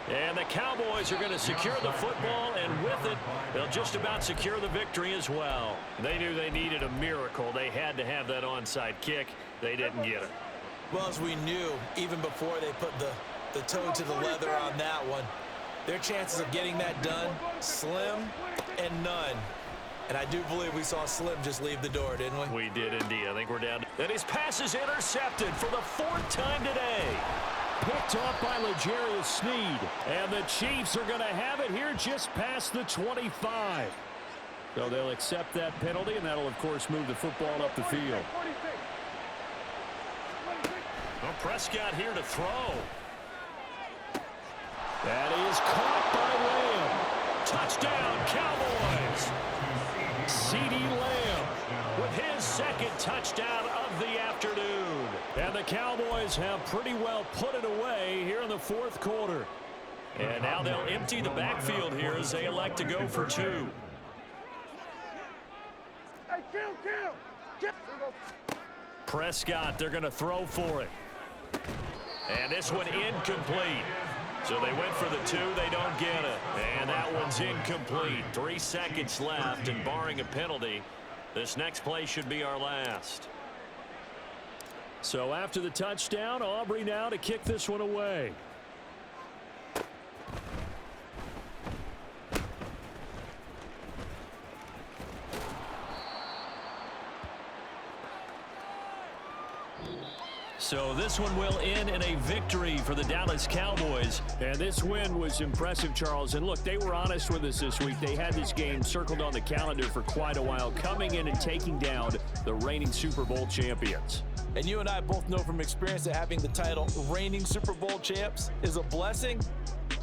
And the Cowboys are going to secure the football, and with it, they'll just about secure the victory as well. They knew they needed a miracle. They had to have that onside kick. They didn't get it. Well, as we knew, even before they put the toe to the leather on that one, their chances of getting that done, slim and none. And I do believe we saw Slim just leave the door, didn't we? We did indeed. I think we're down. And his pass is intercepted for the 4th time today. Picked off by L'Jarius Sneed. And the Chiefs are going to have it here just past the 25. So they'll accept that penalty, and that'll, of course, move the football up the field. Well, Prescott here to throw. That is caught by Lamb. Touchdown, Cowboys. CeeDee Lamb with his 2nd touchdown of the afternoon. And the Cowboys have pretty well put it away here in the 4th quarter. And now they'll empty the backfield here as they elect to go for 2. Prescott, they're going to throw for it. And this one incomplete. So they went for the 2, they don't get it. And that one's incomplete. 3 seconds left, and barring a penalty, this next play should be our last. So after the touchdown, Aubrey now to kick this one away. So this one will end in a victory for the Dallas Cowboys. And this win was impressive, Charles. And look, they were honest with us this week. They had this game circled on the calendar for quite a while, coming in and taking down the reigning Super Bowl champions. And you and I both know from experience that having the title reigning Super Bowl champs is a blessing,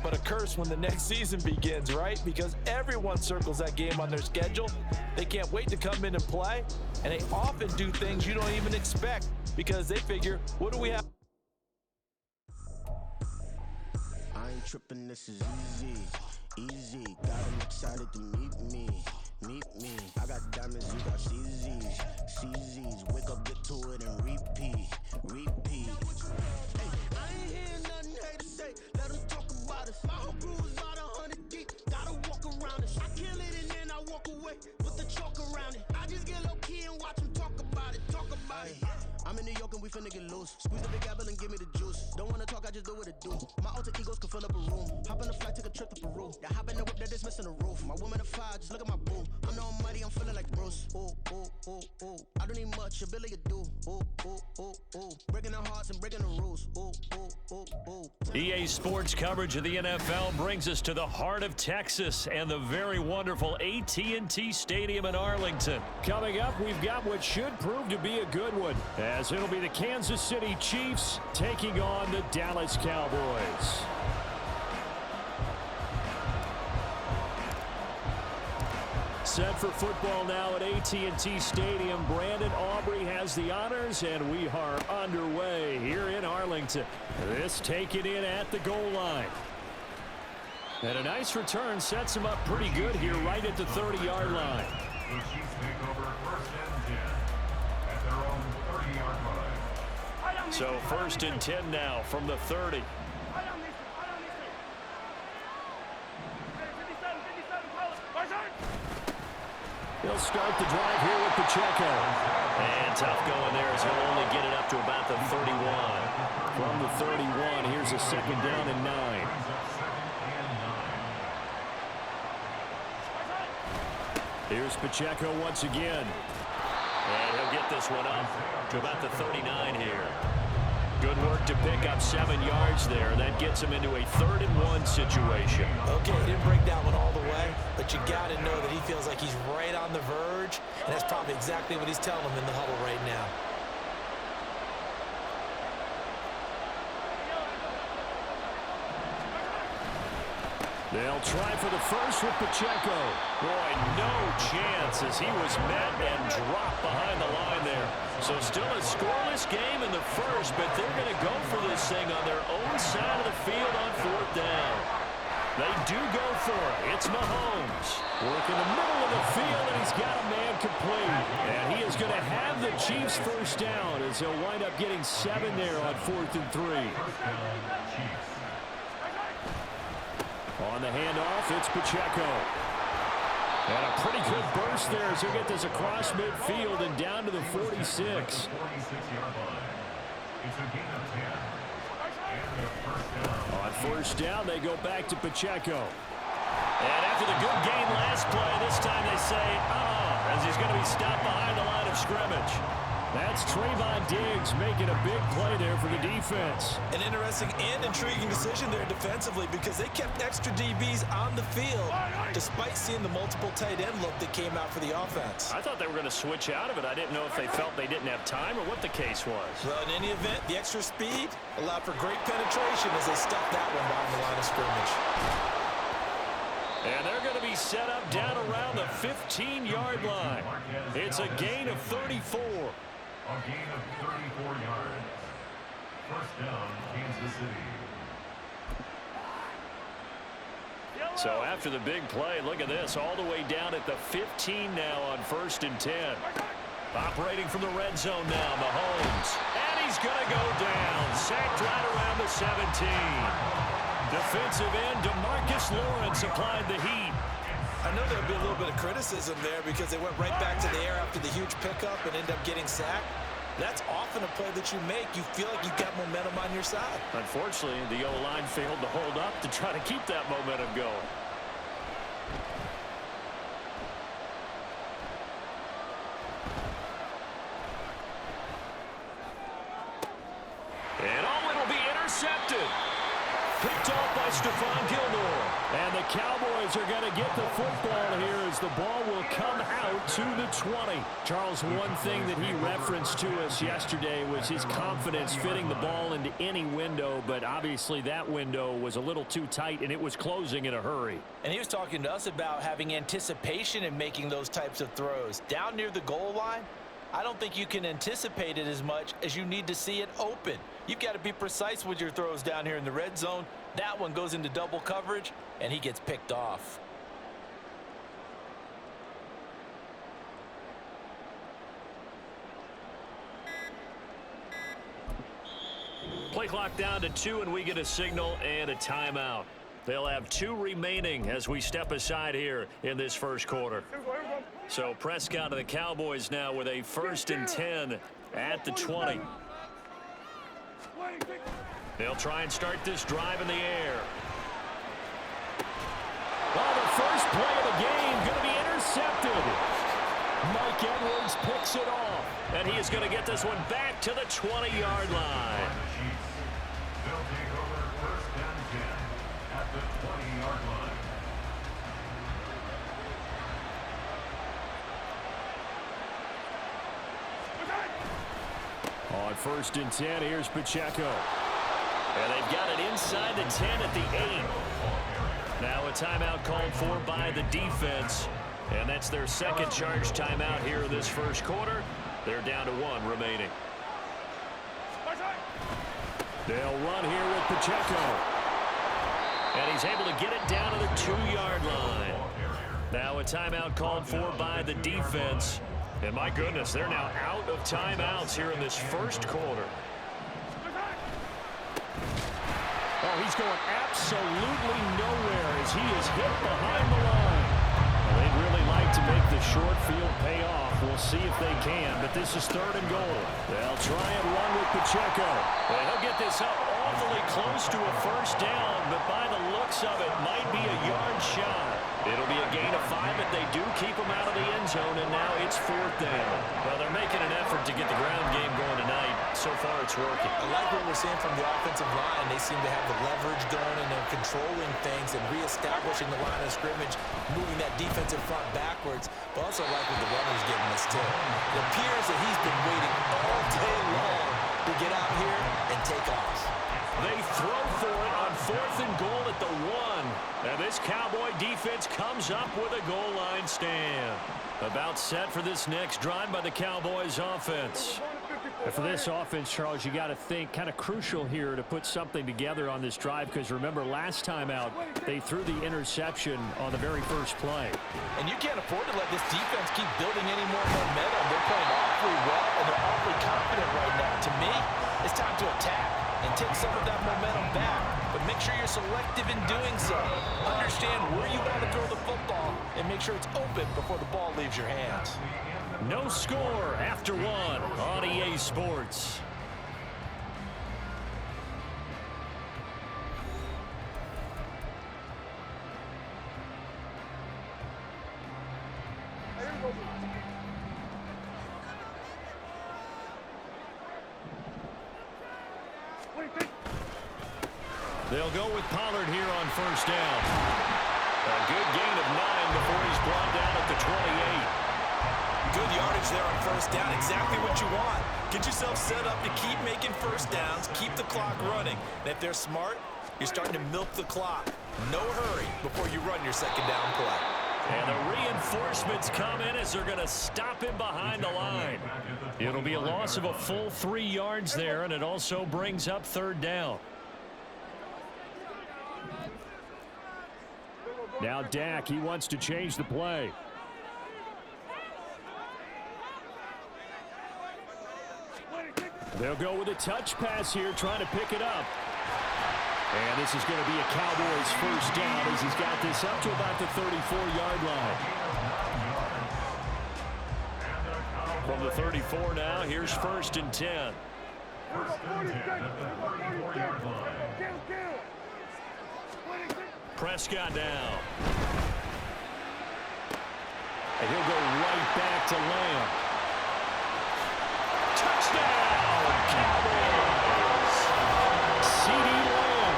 but a curse when the next season begins, right? Because everyone circles that game on their schedule. They can't wait to come in and play, and they often do things you don't even expect because they figure, what do we have? I ain't tripping, this is easy. Got them excited to meet me. I got diamonds, you got CZs. Wake up, get to it, and repeat. Hey, I ain't hearing nothing haters say. Let them talk about us. My whole crew is about 100 deep. Gotta walk around us. I kill it and then I walk away with the chalk around it. I just get low key and watch them talk about it. I'm in New York and we finna get loose. Squeeze the big apple and give me the juice. Don't wanna talk, I just do what it do. My alter egos can fill up a room. Hop on a flight, take a trip to Peru. Yeah, hop in the whip, that is missing the roof. My woman a fire, just look at my boo. I'm the almighty, I'm feeling like Bruce. Ooh. I don't need much, ability to do. Ooh. Breaking the hearts and breaking the rules. Ooh. EA Sports coverage of the NFL brings us to the heart of Texas and the very wonderful AT&T Stadium in Arlington. Coming up, we've got what should prove to be a good one, as it'll be the Kansas City Chiefs taking on the Dallas Cowboys. Set for football now at AT&T Stadium. Brandon Aubrey has the honors, and we are underway here in Arlington. This taken in at the goal line. And a nice return sets him up pretty good here right at the 30-yard line. The Chiefs take over 1st and 10 at their own 30-yard line. So 1st and 10 now from the 30. He'll start the drive here with Pacheco. And tough going there as he'll only get it up to about the 31. From the 31, here's a 2nd down and 9. Here's Pacheco once again. And he'll get this one up to about the 39 here. Good work to pick up 7 yards there. That gets him into a 3rd and 1 situation. Okay, he didn't break that one all the way, but you got to know that he feels like he's right on the verge, and that's probably exactly what he's telling him in the huddle right now. They'll try for the first with Pacheco. Boy, no chance as he was met and dropped behind the line there. So still a scoreless game in the first, but they're going to go for this thing on their own side of the field on 4th down. They do go for it. It's Mahomes. Working the middle of the field, and he's got a man complete. And he is going to have the Chiefs 1st down as he'll wind up getting 7 there on 4th and 3. On the handoff, it's Pacheco. And a pretty good burst there as he'll get this across midfield and down to the 46. It's a gain of 10. And a first down. On first down, they go back to Pacheco. And after the good gain last play, this time they say, as he's going to be stopped behind the line of scrimmage. That's Trayvon Diggs making a big play there for the defense. An interesting and intriguing decision there defensively because they kept extra DBs on the field despite seeing the multiple tight end look that came out for the offense. I thought they were going to switch out of it. I didn't know if they felt they didn't have time or what the case was. Well, in any event, the extra speed allowed for great penetration as they stuffed that one behind the line of scrimmage. And they're going to be set up down around the 15-yard line. It's a gain of 34. A gain of 34 yards. First down, Kansas City. So after the big play, look at this, all the way down at the 15 now on 1st and 10. Operating from the red zone now, Mahomes. And he's going to go down. Sacked right around the 17. Defensive end DeMarcus Lawrence applied the heat. I know there'll be a little bit of criticism there because they went right back to the air after the huge pickup and ended up getting sacked. That's often a play that you make. You feel like you've got momentum on your side. Unfortunately, the O-line failed to hold up to try to keep that momentum going. And it'll be intercepted. Picked off by Stephon Gilmore. And the Cowboys are going to get the football here as the ball will come out to the 20. Charles, one thing that he referenced to us yesterday was his confidence fitting the ball into any window, but obviously that window was a little too tight and it was closing in a hurry. And he was talking to us about having anticipation in making those types of throws. Down near the goal line, I don't think you can anticipate it as much as you need to see it open. You've got to be precise with your throws down here in the red zone. That one goes into double coverage, and he gets picked off. Play clock down to 2, and we get a signal and a timeout. They'll have 2 remaining as we step aside here in this first quarter. So Prescott of the Cowboys now with a 1st and 10 at the 20. They'll try and start this drive in the air. Oh, the first play of the game going to be intercepted. Mike Edwards picks it off, and he is going to get this one back to the 20-yard line. They'll take over 1st and 10 at the 20-yard line. On 1st and 10, here's Pacheco. And they've got it inside the 10 at the 8. Now a timeout called for by the defense. And that's their second charge timeout here in this first quarter. They're down to 1 remaining. They'll run here with Pacheco. And he's able to get it down to the 2-yard line. Now a timeout called for by the defense. And my goodness, they're now out of timeouts here in this first quarter. Oh, he's going absolutely nowhere as he is hit behind the line. Well, they'd really like to make the short field pay off. We'll see if they can, but this is 3rd and goal. They'll try and run with Pacheco. And he'll get this up awfully close to a 1st down, but by the looks of it, might be a yard shot. It'll be a gain of 5, but they do keep him out of the end zone, and now it's 4th down. Well, they're making an effort to get the ground game going tonight. So far, it's working. I like what we're seeing from the offensive line. They seem to have the leverage going, and they're controlling things and reestablishing the line of scrimmage, moving that defensive front backwards, but also like what the runner's giving us, too. It appears that he's been waiting all day long to get out here and take off. They throw for it on 4th and goal at the 1. And this Cowboy defense comes up with a goal line stand. About set for this next drive by the Cowboys offense. And for this offense, Charles, you got to think kind of crucial here to put something together on this drive, because remember last time out they threw the interception on the very first play. And you can't afford to let this defense keep building any more momentum. They're playing awfully well, and they're awfully confident right now. To me, it's time to attack and take some of that momentum back. but make sure you're selective in doing so. Understand where you want to throw the football and make sure it's open before the ball leaves your hands. No score after one on EA Sports. They'll go with Pollard here on first down. A good gain of 9 before he's brought down at the 28. Good yardage there on first down. Exactly what you want. Get yourself set up to keep making first downs, keep the clock running. And if they're smart, you're starting to milk the clock. No hurry before you run your second down play. And the reinforcements come in as they're going to stop him behind the line. It'll be a loss of a full 3 yards there, and it also brings up third down. Now Dak, he wants to change the play. They'll go with a touch pass here, trying to pick it up. And this is going to be a Cowboys first down as he's got this up to about the 34-yard line. From the 34 now, here's first and 10. Prescott down. And he'll go right back to Lamb. Touchdown, Cowboys! C.D. Lamb,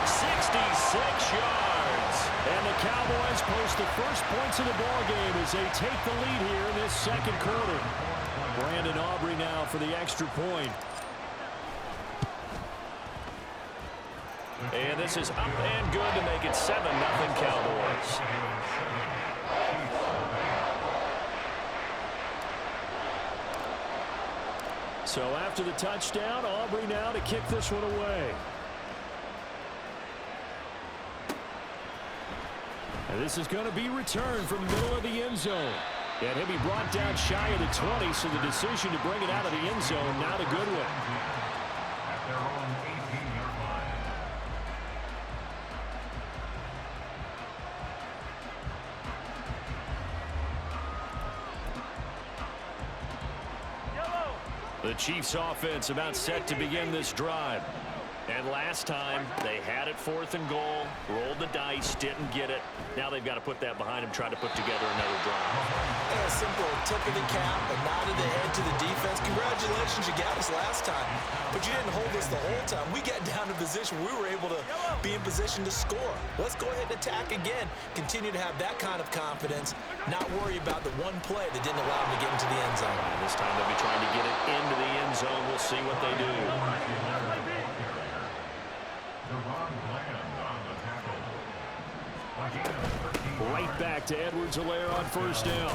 66 yards. And the Cowboys post the first points of the ballgame as they take the lead here in this second quarter. Brandon Aubrey now for the extra point. And this is up and good to make it 7-0 Cowboys. So after the touchdown, Aubrey now to kick this one away. And this is going to be returned from the middle of the end zone. And he'll be brought down shy of the 20, so the decision to bring it out of the end zone, not a good one. At their own 18-yard line. The Chiefs offense about set to begin this drive. And last time, they had it 4th and goal, rolled the dice, didn't get it. Now they've got to put that behind them, try to put together another drive. And a simple tip of the cap, a nod of the head to the defense. Congratulations, you got us last time. But you didn't hold us the whole time. We got down to position. We were able to be in position to score. Let's go ahead and attack again. Continue to have that kind of confidence, not worry about the one play that didn't allow them to get into the end zone. And this time they'll be trying to get it into the end zone. We'll see what they do. Right back to Edwards-Helaire on first down.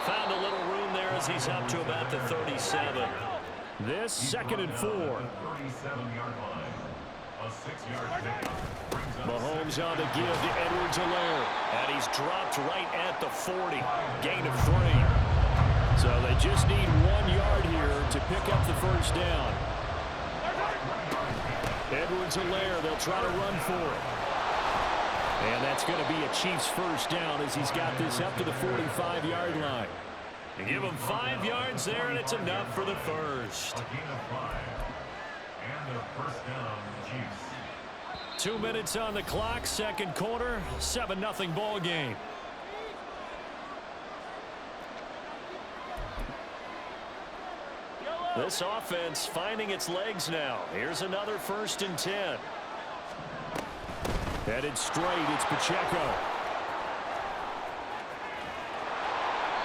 Found a little room there as he's up to about the 37. This 2nd and 4. Mahomes on the give to Edwards-Helaire. And he's dropped right at the 40. Gain of 3. So they just need 1 yard here to pick up the first down. Edwards-Helaire, they'll try to run for it. And that's going to be a Chiefs first down as he's got this up to the 45-yard line. You give him 5 yards there, and it's enough for the first. 2 minutes on the clock, second quarter, 7-0 ball game. This offense finding its legs now. Here's another 1st and 10. Headed straight, it's Pacheco.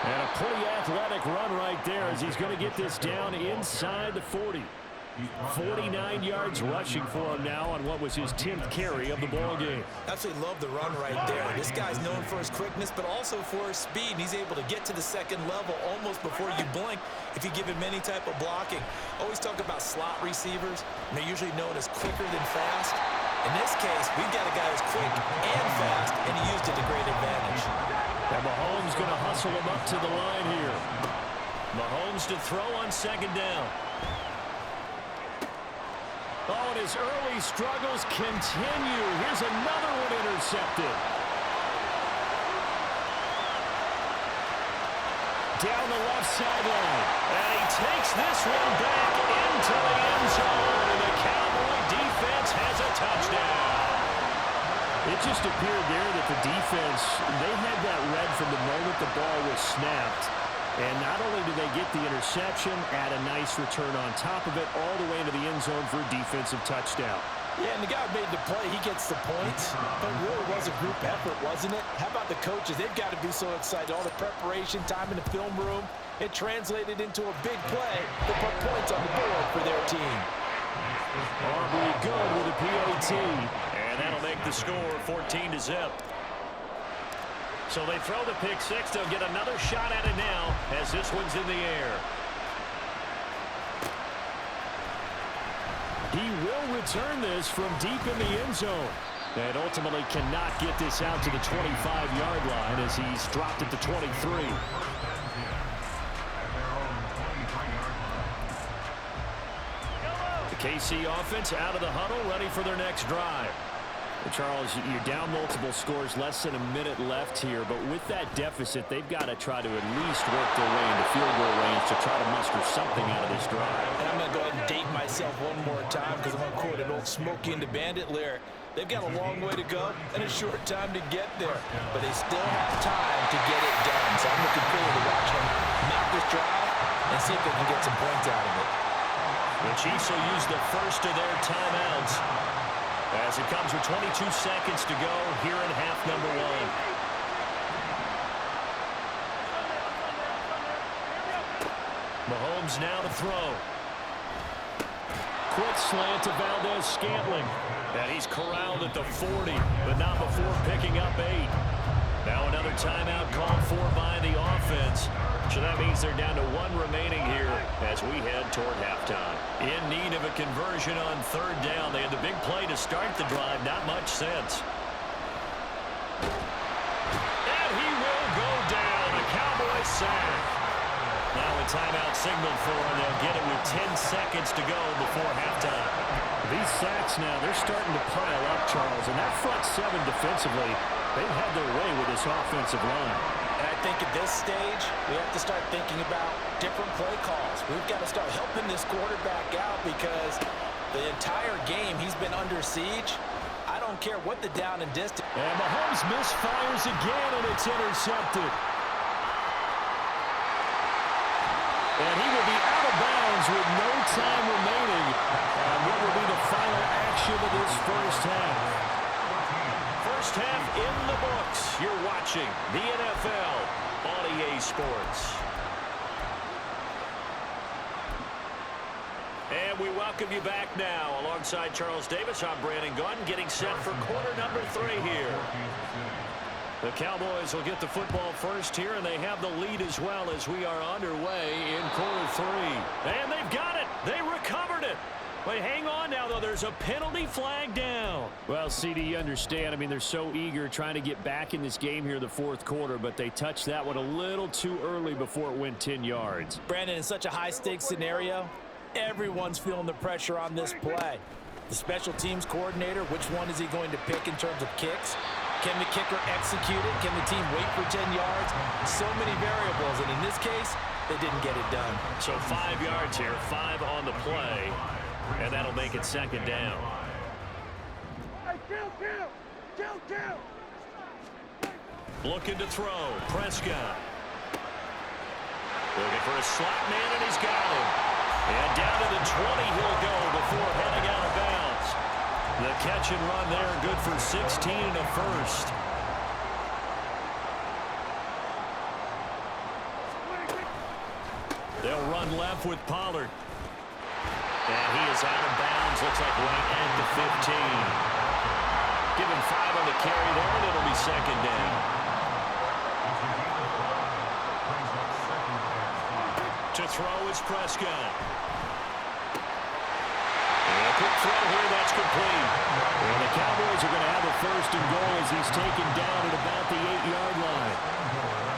And a pretty athletic run right there as he's going to get this down inside the 40. 49 yards rushing for him now on what was his 10th carry of the ball game. Absolutely love the run right there. This guy's known for his quickness, but also for his speed. And he's able to get to the second level almost before you blink if you give him any type of blocking. Always talk about slot receivers, and they're usually known as quicker than fast. In this case, we've got a guy who's quick and fast, and he used it to great advantage. And Mahomes going to hustle him up to the line here. Mahomes to throw on second down. Oh, and his early struggles continue. Here's another one intercepted. Down the left sideline. And he takes this one back into the end zone. And the Cowboy defense has a touchdown. It just appeared there that the defense, they had that read from the moment the ball was snapped. And not only did they get the interception, add a nice return on top of it, all the way into the end zone for a defensive touchdown. Yeah, and the guy made the play. He gets the points. But it really was a group effort, wasn't it? How about the coaches? They've got to be so excited. All the preparation time in the film room, it translated into a big play to put points on the board for their team. Aubrey good with a PAT. And that'll make the score 14-0. So they throw the pick six. They'll get another shot at it now as this one's in the air. He will return this from deep in the end zone. And ultimately cannot get this out to the 25-yard line as he's dropped it to 23. The KC offense out of the huddle, ready for their next drive. Well, Charles, you're down multiple scores, less than a minute left here, but with that deficit, they've got to try to at least work their way into field goal range to try to muster something out of this drive. And I'm going to go ahead and date myself one more time because I'm going to quote an old Smokey and the Bandit lyric. They've got a long way to go and a short time to get there, but they still have time to get it done. So I'm looking forward to watching them mount this drive and see if they can get some points out of it. The Chiefs will use the first of their timeouts as it comes with 22 seconds to go here in half number one. Mahomes now to throw. Quick slant to Valdez-Scantling. And he's corralled at the 40, but not before picking up 8. Now another timeout called for by the offense. So that means they're down to 1 remaining here as we head toward halftime. In need of a conversion on third down. They had the big play to start the drive. Not much sense. And he will go down. A Cowboy sack. Now a timeout signaled for, and they'll get it with 10 seconds to go before halftime. These sacks now, they're starting to pile up, Charles. And that front 7 defensively, they've had their way with this offensive line. And I think at this stage, we have to start thinking about different play calls. We've got to start helping this quarterback out because the entire game he's been under siege. I don't care what the down and distance. And Mahomes misfires again, and it's intercepted. And he will be out of bounds with no time remaining on what will be the final action of this first half. First half in the books. You're watching the NFL on EA Sports. And we welcome you back now. Alongside Charles Davis, I'm Brandon Gunn, getting set for quarter number 3 here. The Cowboys will get the football first here, and they have the lead as well as we are underway in quarter 3. And they've got it. They recovered it. But hang on now, though. There's a penalty flag down. Well, CD, you understand. I mean, they're so eager trying to get back in this game here in the fourth quarter, but they touched that one a little too early before it went 10 yards. Brandon, in such a high-stakes scenario, everyone's feeling the pressure on this play. The special teams coordinator, which one is he going to pick in terms of kicks? Can the kicker execute it? Can the team wait for 10 yards? So many variables, and in this case, they didn't get it done. So 5 yards here, 5 on the play, and that'll make it second down. Looking to throw, Prescott. Looking for a slot man, and he's got him. And down to the 20 he'll go before heading out of bounds. The catch and run there, good for 16 and a first. They'll run left with Pollard. And he is out of bounds, looks like right at the 15. Give him 5 on the carry there, and it'll be second down. To throw is Prescott. And a quick throw here, that's complete. And the Cowboys are going to have a first and goal as he's taken down at about the 8-yard line.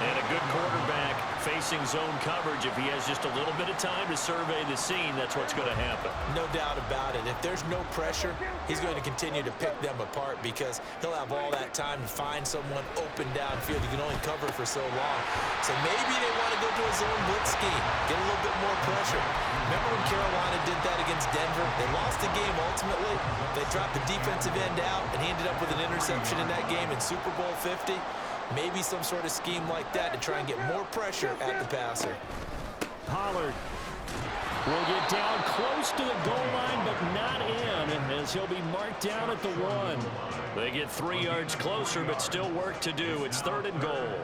And a good quarterback facing zone coverage. If he has just a little bit of time to survey the scene, that's what's going to happen. No doubt about it. If there's no pressure, he's going to continue to pick them apart because he'll have all that time to find someone open downfield. He can only cover for so long. So maybe they want to go to a zone blitz scheme, get a little bit more pressure. Remember when Carolina did that against Denver? They lost the game ultimately. They dropped the defensive end out, and he ended up with an interception in that game in Super Bowl 50. Maybe some sort of scheme like that to try and get more pressure at the passer. Pollard will get down close to the goal line, but not in, as he'll be marked down at the 1. They get 3 yards closer, but still work to do. It's 3rd and goal.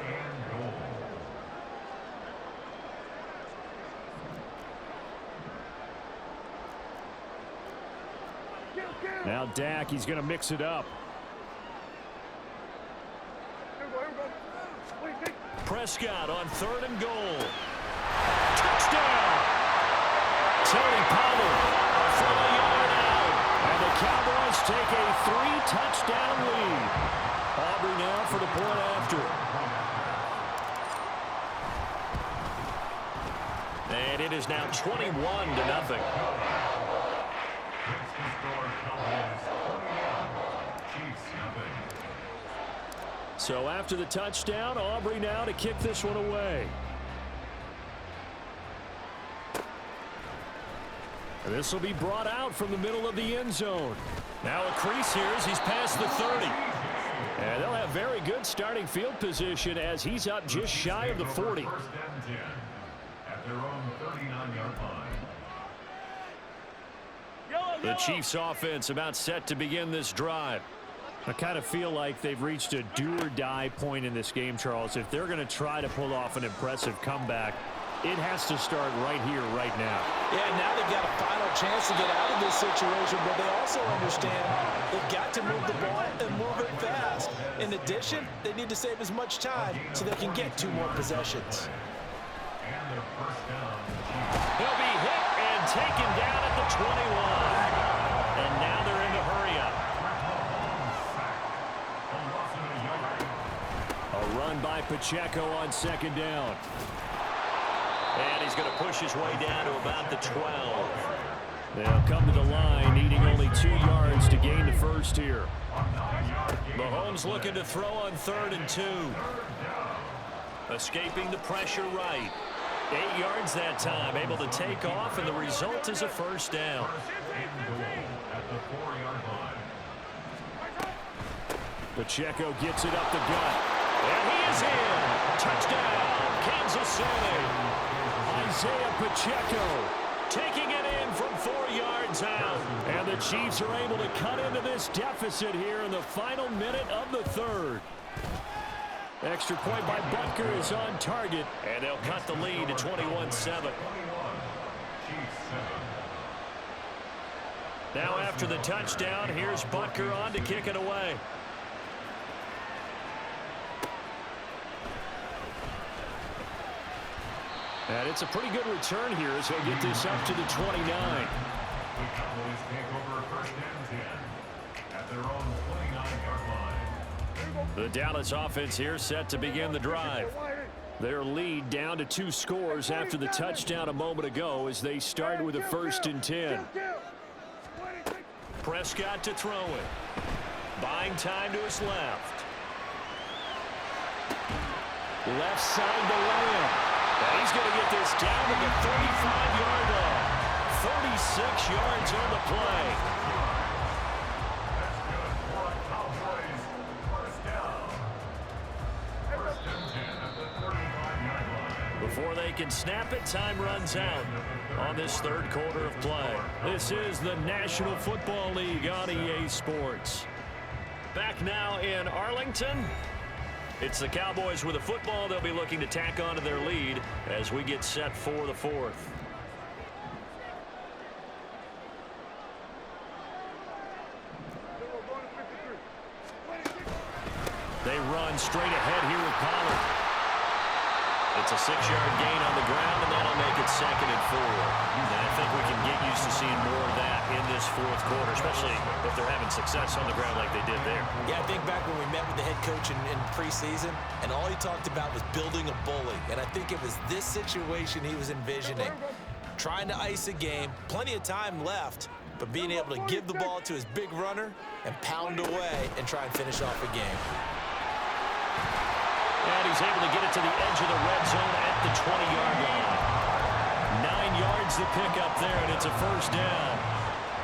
Now Dak, he's going to mix it up. Prescott on 3rd and goal. Touchdown! Tony Pollard from a yard out. And the Cowboys take a 3-touchdown lead. Aubrey now for the point after. And it is now 21-0. So after the touchdown, Aubrey now to kick this one away. And this will be brought out from the middle of the end zone. Now a crease here as he's past the 30. And they'll have very good starting field position as he's up just shy of the 40. First and 10 at their own 39-yard line. The Chiefs offense about set to begin this drive. I kind of feel like they've reached a do-or-die point in this game, Charles. If they're going to try to pull off an impressive comeback, it has to start right here, right now. Yeah, now they've got a final chance to get out of this situation, but they also understand they've got to move the ball and move it fast. In addition, they need to save as much time so they can get 2 more possessions. And their first down. He'll be hit and taken down at the 21. And now they're in the hurry-up. A run by Pacheco on 2nd down. And he's going to push his way down to about the 12. They'll come to the line, needing only 2 yards to gain the first here. Mahomes looking to throw on 3rd and 2. Escaping the pressure right. 8 yards that time, able to take off, and the result is a first down. Pacheco gets it up the gut. And he is in. Touchdown, Kansas City. Isaiah Pacheco taking it in from 4 yards out. And the Chiefs are able to cut into this deficit here in the final minute of the 3rd. Extra point by Butker is on target. And they'll cut the lead to 21-7. Now after the touchdown, here's Butker on to kick it away. And it's a pretty good return here as he'll get this up to the 29. The Cowboys take over 1st and 10 at their own 29-yard line. The Dallas offense here set to begin the drive. Their lead down to 2 scores after the touchdown a moment ago as they start with a 1st and 10. Prescott to throw it. Buying time to his left. Left side to Lamb. And he's going to get this down to the 35-yard line. 36 yards on the play. That's good for a Cowboys first down. 1st and 10 at the 35-yard line. Before they can snap it, time runs out on this 3rd quarter of play. This is the National Football League on EA Sports. Back now in Arlington. It's the Cowboys with a football. They'll be looking to tack on to their lead as we get set for the 4th. They run straight ahead here with Pollard. It's a 6-yard gain on the ground, and that'll make it 2nd and 4. And I think we can get used to seeing more of that in this fourth quarter, especially if they're having success on the ground like they did there. Yeah, I think back when we met with the head coach in preseason, and all he talked about was building a bully. And I think it was this situation he was envisioning. Trying to ice a game, plenty of time left, but being able to give the ball to his big runner and pound away and try and finish off a game. And he's able to get it to the edge of the red zone at the 20-yard line. 9 yards to pick up there, and it's a first down.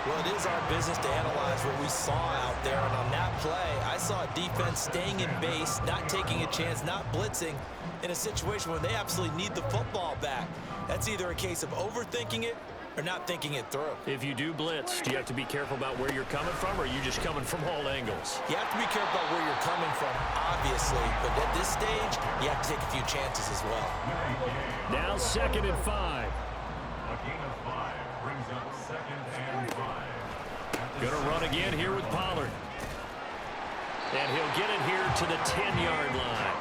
Well, it is our business to analyze what we saw out there, and on that play, I saw a defense staying in base, not taking a chance, not blitzing, in a situation where they absolutely need the football back. That's either a case of overthinking it or not thinking it through. If you do blitz, do you have to be careful about where you're coming from, or are you just coming from all angles? You have to be careful about where you're coming from, obviously, but at this stage, you have to take a few chances as well. Now 2nd and 5. A gain of 5 brings up 2nd and 5. Gonna run again here with Pollard. And he'll get it here to the 10-yard line.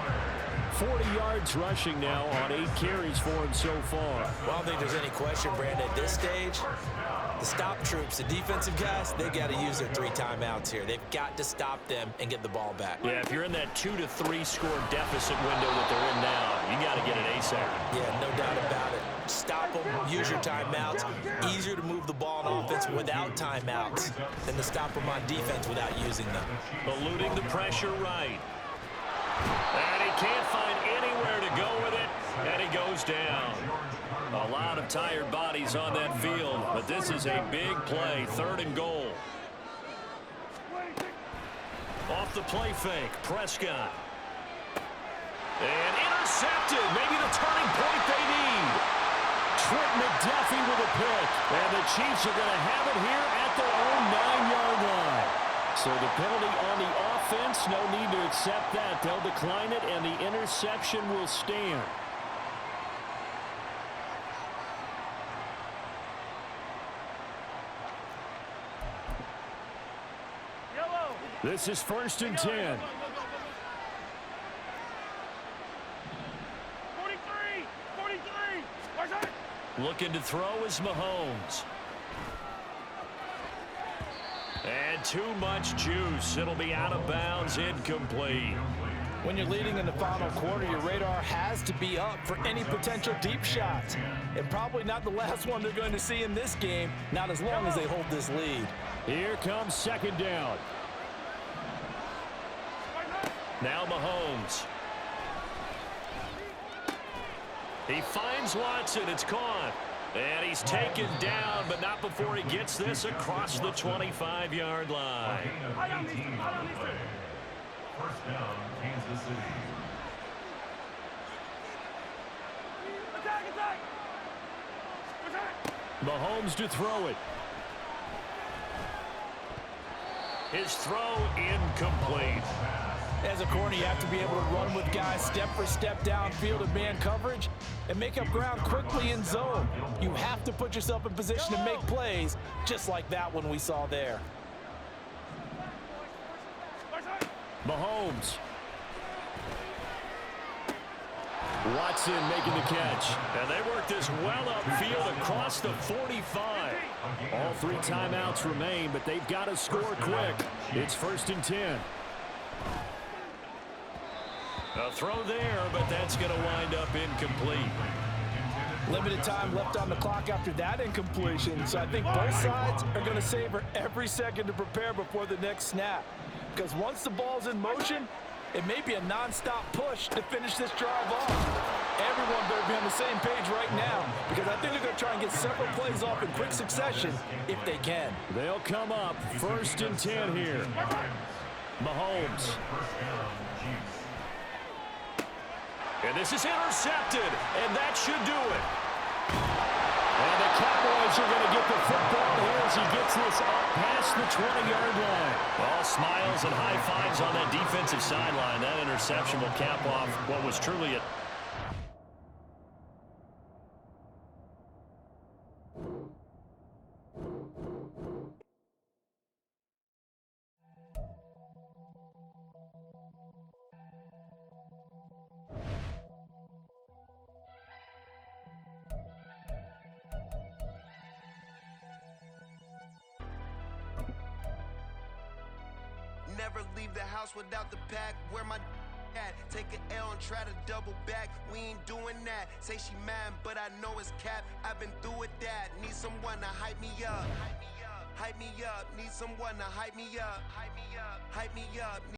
40 yards rushing now on 8 carries for him so far. Well, I don't think there's any question, Brandon, at this stage, the stop troops, the defensive guys, they got to use their 3 timeouts here. They've got to stop them and get the ball back. Yeah, if you're in that 2 to 3 score deficit window that they're in now, you got to get it ASAP. Yeah, no doubt about it. Stop them, use your timeouts. Easier to move the ball on offense without timeouts than to stop them on defense without using them. Eluding the pressure right. And he can't find anywhere to go with it, and he goes down. A lot of tired bodies on that field, but this is a big play, 3rd and goal. Off the play fake, Prescott. And intercepted, maybe the turning point they need. Trent McDuffie with a pick, and the Chiefs are going to have it here at their own 9-yard line. So the penalty on the offense, no need to accept that. They'll decline it, and the interception will stand. This is 1st and 10. 43. Looking to throw is Mahomes. And too much juice. It'll be out of bounds, incomplete. When you're leading in the final quarter, your radar has to be up for any potential deep shots. And probably not the last one they're going to see in this game, not as long as they hold this lead. Here comes 2nd down. Now Mahomes. He finds Watson. It's caught. And he's taken down, but not before he gets this across the 25-yard line. First down, Kansas City. Mahomes to throw it. His throw incomplete. As a corner, you have to be able to run with guys step for step downfield in man coverage and make up ground quickly in zone. You have to put yourself in position to make plays, just like that one we saw there. Mahomes. Watson making the catch. And they work this well upfield across the 45. All 3 timeouts remain, but they've got to score quick. It's 1st and 10. A throw there, but that's going to wind up incomplete. Limited time left on the clock after that incompletion, so I think both sides are going to savor every second to prepare before the next snap. Because once the ball's in motion, it may be a non-stop push to finish this drive off. Everyone better be on the same page right now, because I think they're going to try and get several plays off in quick succession if they can. They'll come up 1st and 10 here. Mahomes. And this is intercepted, and that should do it. And the Cowboys are going to get the football here as he gets this up past the 20-yard line. All smiles and high fives on that defensive sideline. That interception will cap off what was truly a never leave the house without the pack. Where my at? Take an L and try to double back. We ain't doing that. Say she mad, but I know it's cap. I've been through with that. Need someone to hype me up. Hype me up. Need someone to hype me up. Hype me up.